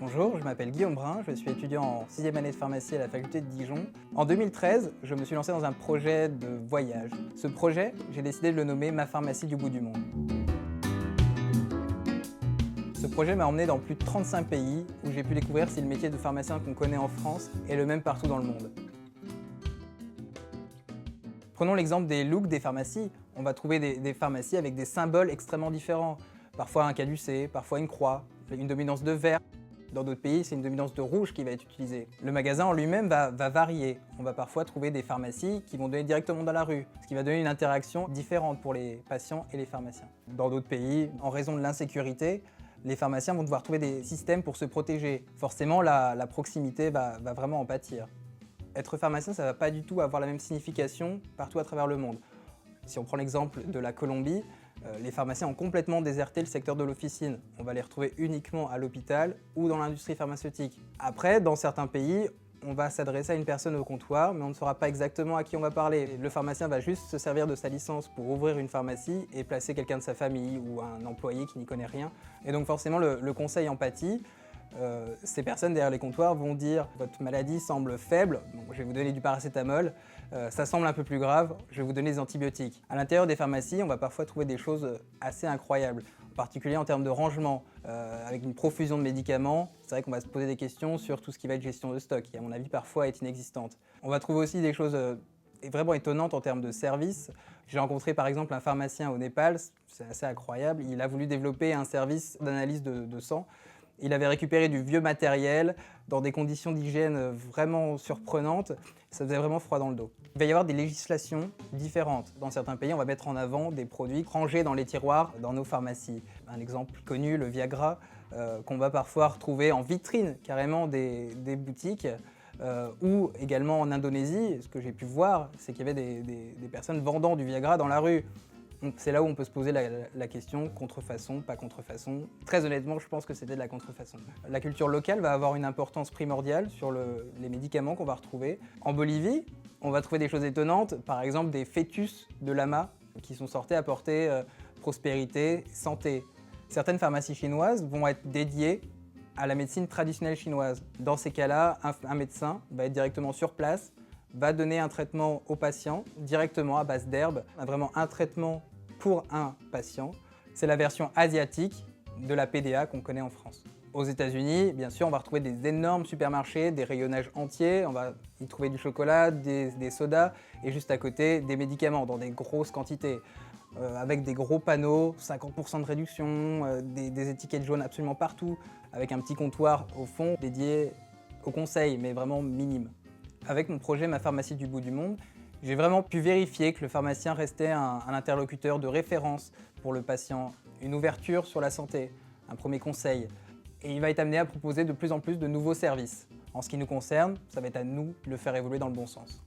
Bonjour, je m'appelle Guillaume Brun, je suis étudiant en 6e année de pharmacie à la faculté de Dijon. En 2013, je me suis lancé dans un projet de voyage. Ce projet, j'ai décidé de le nommer Ma pharmacie du bout du monde. Ce projet m'a emmené dans plus de 35 pays où j'ai pu découvrir si le métier de pharmacien qu'on connaît en France est le même partout dans le monde. Prenons l'exemple des looks des pharmacies. On va trouver des pharmacies avec des symboles extrêmement différents. Parfois un caducée, parfois une croix, une dominance de vert. Dans d'autres pays, c'est une dominance de rouge qui va être utilisée. Le magasin en lui-même va varier. On va parfois trouver des pharmacies qui vont donner directement dans la rue, ce qui va donner une interaction différente pour les patients et les pharmaciens. Dans d'autres pays, en raison de l'insécurité, les pharmaciens vont devoir trouver des systèmes pour se protéger. Forcément, la proximité va vraiment en pâtir. Être pharmacien, ça ne va pas du tout avoir la même signification partout à travers le monde. Si on prend l'exemple de la Colombie, les pharmaciens ont complètement déserté le secteur de l'officine. On va les retrouver uniquement à l'hôpital ou dans l'industrie pharmaceutique. Après, dans certains pays, on va s'adresser à une personne au comptoir, mais on ne saura pas exactement à qui on va parler. Le pharmacien va juste se servir de sa licence pour ouvrir une pharmacie et placer quelqu'un de sa famille ou un employé qui n'y connaît rien. Et donc forcément, le conseil empathie, ces personnes derrière les comptoirs vont dire « Votre maladie semble faible, bon, je vais vous donner du paracétamol, ça semble un peu plus grave, je vais vous donner des antibiotiques. » À l'intérieur des pharmacies, on va parfois trouver des choses assez incroyables, en particulier en termes de rangement, avec une profusion de médicaments. C'est vrai qu'on va se poser des questions sur tout ce qui va être gestion de stock, qui à mon avis parfois est inexistante. On va trouver aussi des choses vraiment étonnantes en termes de services. J'ai rencontré par exemple un pharmacien au Népal, c'est assez incroyable, il a voulu développer un service d'analyse de sang. Il avait récupéré du vieux matériel dans des conditions d'hygiène vraiment surprenantes. Ça faisait vraiment froid dans le dos. Il va y avoir des législations différentes. Dans certains pays, on va mettre en avant des produits rangés dans les tiroirs dans nos pharmacies. Un exemple connu, le Viagra, qu'on va parfois retrouver en vitrine carrément des boutiques. Ou également en Indonésie, ce que j'ai pu voir, c'est qu'il y avait des personnes vendant du Viagra dans la rue. C'est là où on peut se poser la question contrefaçon, pas contrefaçon. Très honnêtement, je pense que c'était de la contrefaçon. La culture locale va avoir une importance primordiale sur les médicaments qu'on va retrouver. En Bolivie, on va trouver des choses étonnantes, par exemple des fœtus de lama qui sont sortis apporter prospérité, santé. Certaines pharmacies chinoises vont être dédiées à la médecine traditionnelle chinoise. Dans ces cas-là, un médecin va être directement sur place, va donner un traitement au patient directement à base d'herbes. On a vraiment un traitement pour un patient. C'est la version asiatique de la PDA qu'on connaît en France. Aux États-Unis, bien sûr, on va retrouver des énormes supermarchés, des rayonnages entiers. On va y trouver du chocolat, des sodas et juste à côté, des médicaments dans des grosses quantités. Avec des gros panneaux, 50% de réduction, des étiquettes jaunes absolument partout, avec un petit comptoir au fond dédié aux conseils, mais vraiment minime. Avec mon projet Ma pharmacie du bout du monde, j'ai vraiment pu vérifier que le pharmacien restait un interlocuteur de référence pour le patient, une ouverture sur la santé, un premier conseil. Et il va être amené à proposer de plus en plus de nouveaux services. En ce qui nous concerne, ça va être à nous de le faire évoluer dans le bon sens.